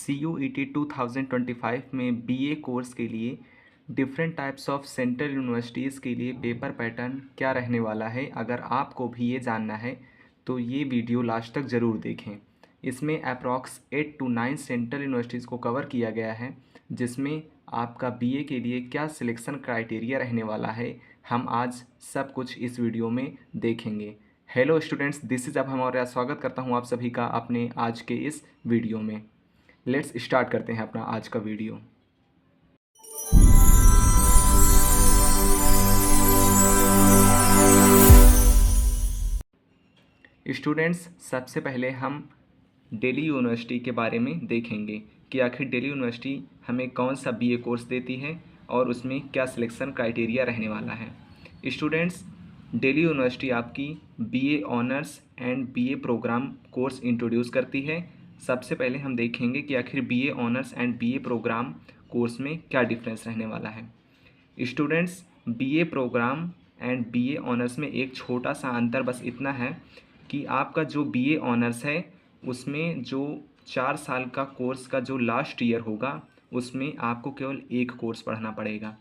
CUET 2025 में BA course के लिए different types of central universities के लिए पेपर पैटर्न क्या रहने वाला है। अगर आपको भी ये जानना है तो ये वीडियो लास्ट तक ज़रूर देखें। इसमें अप्रॉक्स 8 to 9 सेंट्रल यूनिवर्सिटीज़ को कवर किया गया है, जिसमें आपका बीए के लिए क्या सिलेक्शन क्राइटेरिया रहने वाला है, हम आज सब कुछ इस वीडियो में देखेंगे। हेलो स्टूडेंट्स, दिस इज़ अभय मौर्य। स्वागत करता हूँ आप सभी का अपने आज के इस वीडियो में। लेट्स स्टार्ट करते हैं अपना आज का वीडियो। स्टूडेंट्स, सबसे पहले हम दिल्ली यूनिवर्सिटी के बारे में देखेंगे कि आखिर दिल्ली यूनिवर्सिटी हमें कौन सा बीए कोर्स देती है और उसमें क्या सिलेक्शन क्राइटेरिया रहने वाला है। स्टूडेंट्स, दिल्ली यूनिवर्सिटी आपकी BA honours and BA programme course introduce करती है। सबसे पहले हम देखेंगे कि आखिर BA honours and BA programme course में क्या डिफरेंस रहने वाला है। Students, BA programme and BA honours में एक छोटा सा अंतर बस इतना है कि आपका जो बीए ऑनर्स है उसमें जो 4 साल का कोर्स का जो लास्ट ईयर होगा उसमें आपको केवल एक कोर्स पढ़ना पड़ेगा,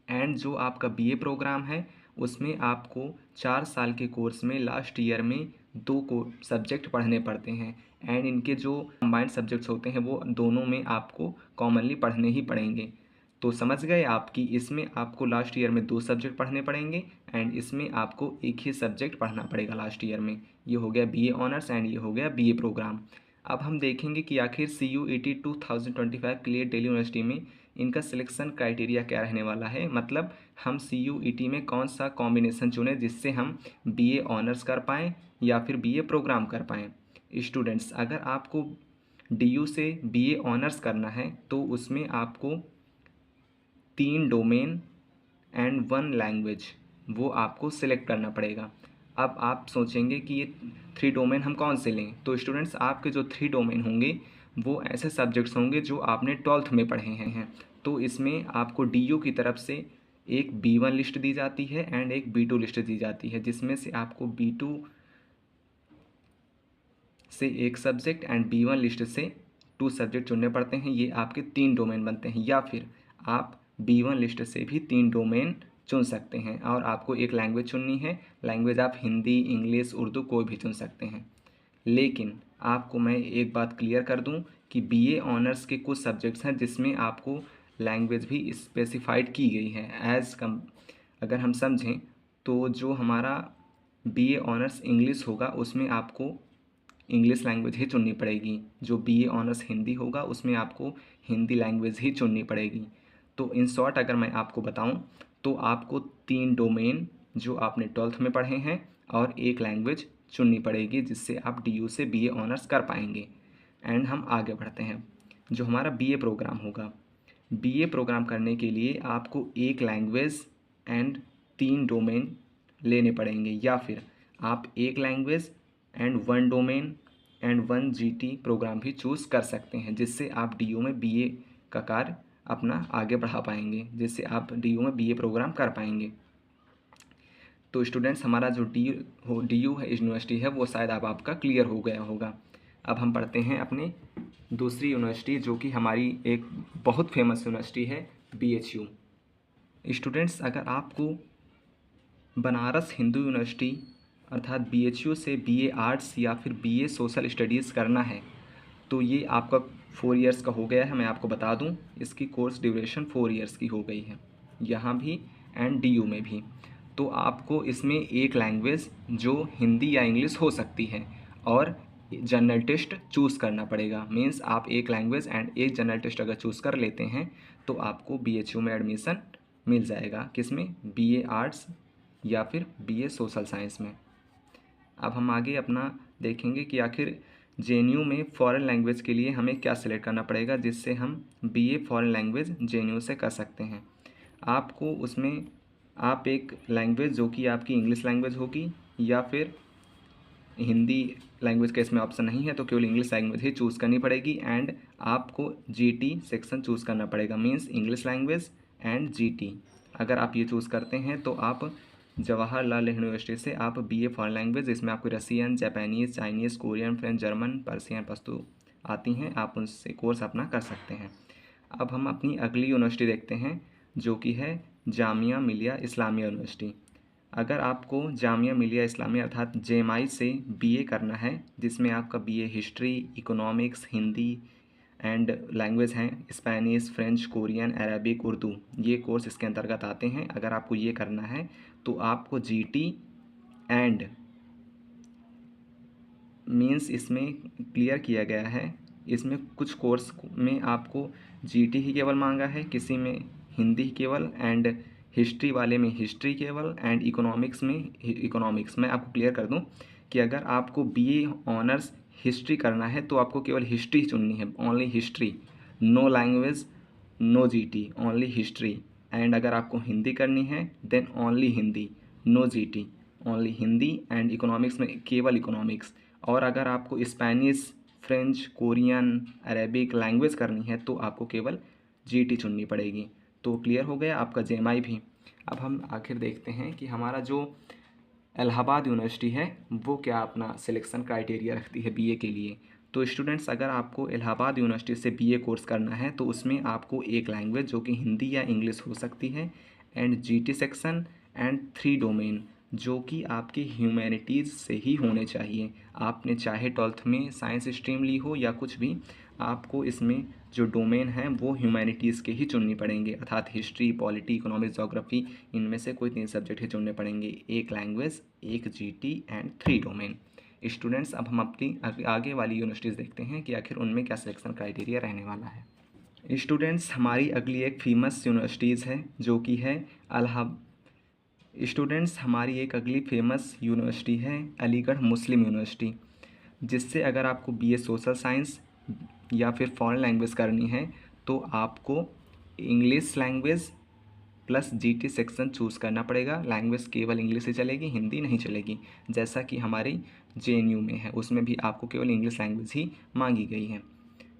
एंड जो आपका बीए प्रोग्राम है उसमें आपको 4 साल के कोर्स में लास्ट ईयर में 2 को सब्जेक्ट पढ़ने पड़ते हैं, एंड इनके जो कंबाइंड सब्जेक्ट्स होते हैं वो दोनों में आपको कॉमनली पढ़ने ही पड़ेंगे। तो समझ गए आप कि इसमें आपको लास्ट ईयर में 2 सब्जेक्ट पढ़ने पड़ेंगे एंड इसमें आपको एक ही सब्जेक्ट पढ़ना पड़ेगा लास्ट ईयर में। ये हो गया बीए ऑनर्स एंड ये हो गया बीए प्रोग्राम। अब हम देखेंगे कि आखिर CUET 2025 के लिए दिल्ली यूनिवर्सिटी में इनका सिलेक्शन क्राइटेरिया क्या रहने वाला है, मतलब हम CUET में कौन सा कॉम्बिनेशन चुने जिससे हम बीए ऑनर्स कर पाएँ या फिर बीए प्रोग्राम कर पाएँ। स्टूडेंट्स, अगर आपको DU से बीए ऑनर्स करना है तो उसमें आपको 3 डोमेन एंड 1 लैंग्वेज वो आपको सिलेक्ट करना पड़ेगा। अब आप सोचेंगे कि ये 3 डोमेन हम कौन से लें, तो स्टूडेंट्स आपके जो 3 डोमेन होंगे वो ऐसे सब्जेक्ट्स होंगे जो आपने 12th में पढ़े हैं। तो इसमें आपको DU की तरफ से एक B1 लिस्ट दी जाती है एंड एक B2 लिस्ट दी जाती है, जिसमें से आपको B2 से एक सब्जेक्ट एंड B1 लिस्ट से 2 सब्जेक्ट चुनने पड़ते हैं। ये आपके 3 डोमेन बनते हैं, या फिर आप B1 लिस्ट से भी 3 डोमेन चुन सकते हैं और आपको एक लैंग्वेज चुननी है। लैंग्वेज आप हिंदी, इंग्लिश, उर्दू कोई भी चुन सकते हैं। लेकिन आपको मैं एक बात क्लियर कर दूं कि बीए ऑनर्स के कुछ सब्जेक्ट्स हैं जिसमें आपको लैंग्वेज भी स्पेसिफाइड की गई है एज कम। अगर हम समझें तो जो हमारा बीए ऑनर्स इंग्लिश होगा उसमें आपको इंग्लिश लैंग्वेज ही चुननी पड़ेगी। जो बीए ऑनर्स हिंदी होगा उसमें आपको हिंदी लैंग्वेज ही चुननी पड़ेगी। तो इन शॉर्ट अगर मैं आपको बताऊं तो आपको 3 डोमेन जो आपने 12th में पढ़े हैं और एक लैंग्वेज चुननी पड़ेगी, जिससे आप DU से बीए ऑनर्स कर पाएंगे। एंड हम आगे बढ़ते हैं। जो हमारा बीए प्रोग्राम होगा, बीए प्रोग्राम करने के लिए आपको एक लैंग्वेज एंड 3 डोमेन लेने पड़ेंगे, या फिर आप एक language and 1 domain and 1 GT programme भी चूज़ कर सकते हैं, जिससे आप DU में बीए का कार्य अपना आगे बढ़ा पाएंगे, जिससे आप DU में बीए प्रोग्राम कर पाएंगे। तो स्टूडेंट्स, हमारा जो DU है यूनिवर्सिटी है वो शायद अब आपका क्लियर हो गया होगा। अब हम पढ़ते हैं अपने दूसरी यूनिवर्सिटी जो कि हमारी एक बहुत फेमस यूनिवर्सिटी है, BHU। स्टूडेंट्स, अगर आपको बनारस हिंदू यूनिवर्सिटी अर्थात BHU से BA आर्ट्स या फिर BA सोशल स्टडीज़ करना है तो ये आपका 4 इयर्स का हो गया है। मैं आपको बता दूं, इसकी कोर्स ड्यूरेशन 4 इयर्स की हो गई है यहाँ भी एंड DU में भी। तो आपको इसमें एक लैंग्वेज जो हिंदी या इंग्लिश हो सकती है और जनरल टेस्ट चूज़ करना पड़ेगा। मीन्स आप एक लैंग्वेज एंड एक जनरल टेस्ट अगर चूज़ कर लेते हैं तो आपको BHU में एडमिशन मिल जाएगा। किसमें? BA आर्ट्स या फिर BA सोशल साइंस में। अब हम आगे अपना देखेंगे कि आखिर JNU में फ़ॉरेन लैंग्वेज के लिए हमें क्या सिलेक्ट करना पड़ेगा, जिससे हम BA फ़ॉरेन लैंग्वेज JNU से कर सकते हैं। आपको उसमें आप एक लैंग्वेज जो कि आपकी इंग्लिश लैंग्वेज होगी या फिर हिंदी लैंग्वेज का इसमें ऑप्शन नहीं है तो केवल इंग्लिश लैंग्वेज ही चूज़ करनी पड़ेगी, एंड आपको GT सेक्शन चूज़ करना पड़ेगा। Means English language and GT। अगर आप ये चूज़ करते हैं तो आप जवाहरलाल यूनिवर्सिटी से आप BA फॉरेन लैंग्वेज, इसमें आपको Russian, Japanese, Chinese, Korean, French, German, Persian, Pashto आती हैं, आप उनसे कोर्स अपना कर सकते हैं। अब हम अपनी अगली यूनिवर्सिटी देखते हैं, जो कि है जामिया मिलिया इस्लामिया यूनिवर्सिटी। अगर आपको जामिया मिलिया इस्लामिया अर्थात जेएमआई से बीए करना है, जिसमें आपका BA history, economics, Hindi and language हैं Spanish, French, Korean, Arabic, Urdu, ये कोर्स इसके अंतर्गत आते हैं। अगर आपको ये करना है तो आपको जीटी एंड मीन्स इसमें क्लियर किया गया है, इसमें कुछ कोर्स में आपको जीटी ही केवल मांगा है, किसी में हिंदी ही केवल, एंड हिस्ट्री वाले में हिस्ट्री केवल, एंड इकोनॉमिक्स में इकोनॉमिक्स। मैं आपको क्लियर कर दूं कि अगर आपको बीए ऑनर्स हिस्ट्री करना है तो आपको केवल हिस्ट्री चुननी है, only history, no language, no GT, only history. And अगर आपको हिंदी करनी है then only Hindi, no GT, only Hindi, and economics में केवल इकोनॉमिक्स। और अगर आपको Spanish, French, Korean, Arabic language करनी है तो आपको केवल जीटी चुननी पड़ेगी। तो क्लियर हो गया आपका जेएमआई भी। अब हम आखिर देखते हैं कि हमारा जो इलाहाबाद यूनिवर्सिटी है वो क्या अपना सिलेक्शन क्राइटेरिया रखती है बीए के लिए। तो स्टूडेंट्स, अगर आपको इलाहाबाद यूनिवर्सिटी से बीए कोर्स करना है तो उसमें आपको एक लैंग्वेज जो कि हिंदी या इंग्लिश हो सकती है, and GT section, and 3 domain जो कि आपकी ह्यूमैनिटीज़ से ही होने चाहिए। आपने चाहे 12th में साइंस स्ट्रीम ली हो या कुछ भी, आपको इसमें जो डोमेन हैं वो ह्यूमैनिटीज़ के ही चुननी पड़ेंगे, अर्थात हिस्ट्री, पॉलिटी, इकोनॉमिक्स, ज्योग्राफी, इनमें से कोई 3 सब्जेक्ट ही चुनने पड़ेंगे, एक लैंग्वेज, एक जीटी एंड 3 डोमेन। स्टूडेंट्स, अब हम अपनी आगे वाली यूनिवर्सिटीज़ देखते हैं कि आखिर उनमें क्या सिलेक्शन क्राइटेरिया रहने वाला है। स्टूडेंट्स, हमारी अगली एक फेमस यूनिवर्सिटीज़ है जो कि है स्टूडेंट्स, हमारी एक अगली फेमस यूनिवर्सिटी है अलीगढ़ मुस्लिम यूनिवर्सिटी, जिससे अगर आपको बीए सोशल साइंस या फिर फॉरेन लैंग्वेज करनी है तो आपको English language plus GT section choose करना पड़ेगा। लैंग्वेज केवल इंग्लिश ही चलेगी, हिंदी नहीं चलेगी, जैसा कि हमारी जेएनयू में है, उसमें भी आपको केवल इंग्लिश लैंग्वेज ही मांगी गई है।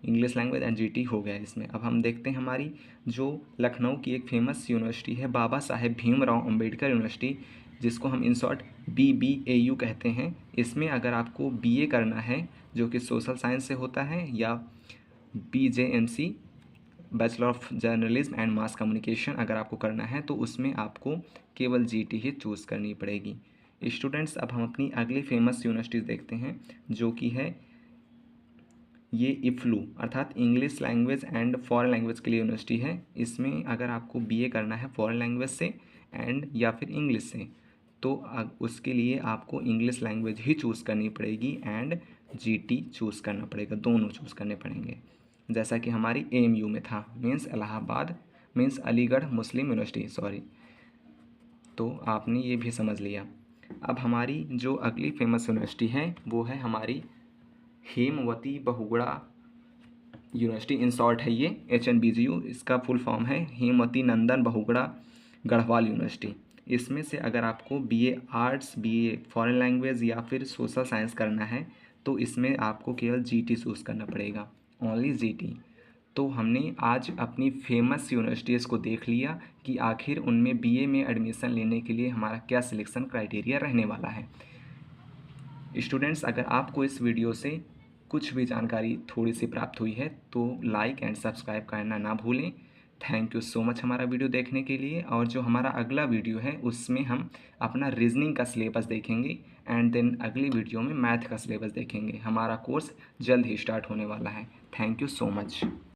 इंग्लिश लैंग्वेज एंड जीटी हो गया इसमें। अब हम देखते हैं हमारी जो लखनऊ की एक फेमस यूनिवर्सिटी है बाबा साहेब भीमराव अंबेडकर यूनिवर्सिटी, जिसको हम इन शॉर्ट BBAU कहते हैं। इसमें अगर आपको बीए करना है जो कि सोशल साइंस से होता है, या BJMC bachelor of journalism and mass communication अगर आपको करना है तो उसमें आपको केवल जीटी ही चूज़ करनी पड़ेगी। स्टूडेंट्स, अब हम अपनी अगली फेमस यूनिवर्सिटीज़ देखते हैं जो कि है ये इफ्लू अर्थात English language and foreign language के लिए यूनिवर्सिटी है। इसमें अगर आपको बीए करना है फॉरेन लैंग्वेज से एंड या फिर इंग्लिश से तो उसके लिए आपको इंग्लिश लैंग्वेज ही चूज़ करनी पड़ेगी एंड जीटी चूज़ करना पड़ेगा, दोनों चूज़ करने पड़ेंगे, जैसा कि हमारी AMU में था, मीन्स इलाहाबाद मीन्स अलीगढ़ मुस्लिम यूनिवर्सिटी, सॉरी। तो आपने ये भी समझ लिया। अब हमारी जो अगली फेमस यूनिवर्सिटी है वो है हमारी Hemvati Bahuguna university, in short है ये HNBGU, इसका फुल फॉर्म है हेमवती नंदन बहुगुणा गढ़वाल यूनिवर्सिटी। इसमें से अगर आपको BA arts, BA foreign language या फिर सोशल साइंस करना है तो इसमें आपको केवल जीटी चूज़ करना पड़ेगा, ओनली जीटी। तो हमने आज अपनी फेमस यूनिवर्सिटीज़ को देख लिया कि आखिर उनमें बीए में एडमिशन लेने के लिए हमारा क्या सिलेक्शन क्राइटेरिया रहने वाला है। स्टूडेंट्स, अगर आपको इस वीडियो से कुछ भी जानकारी थोड़ी सी प्राप्त हुई है तो लाइक एंड सब्सक्राइब करना ना भूलें। थैंक यू सो मच हमारा वीडियो देखने के लिए। और जो हमारा अगला वीडियो है उसमें हम अपना रीजनिंग का सिलेबस देखेंगे एंड देन अगली वीडियो में मैथ का सिलेबस देखेंगे। हमारा कोर्स जल्द ही स्टार्ट होने वाला है। Thank you so much.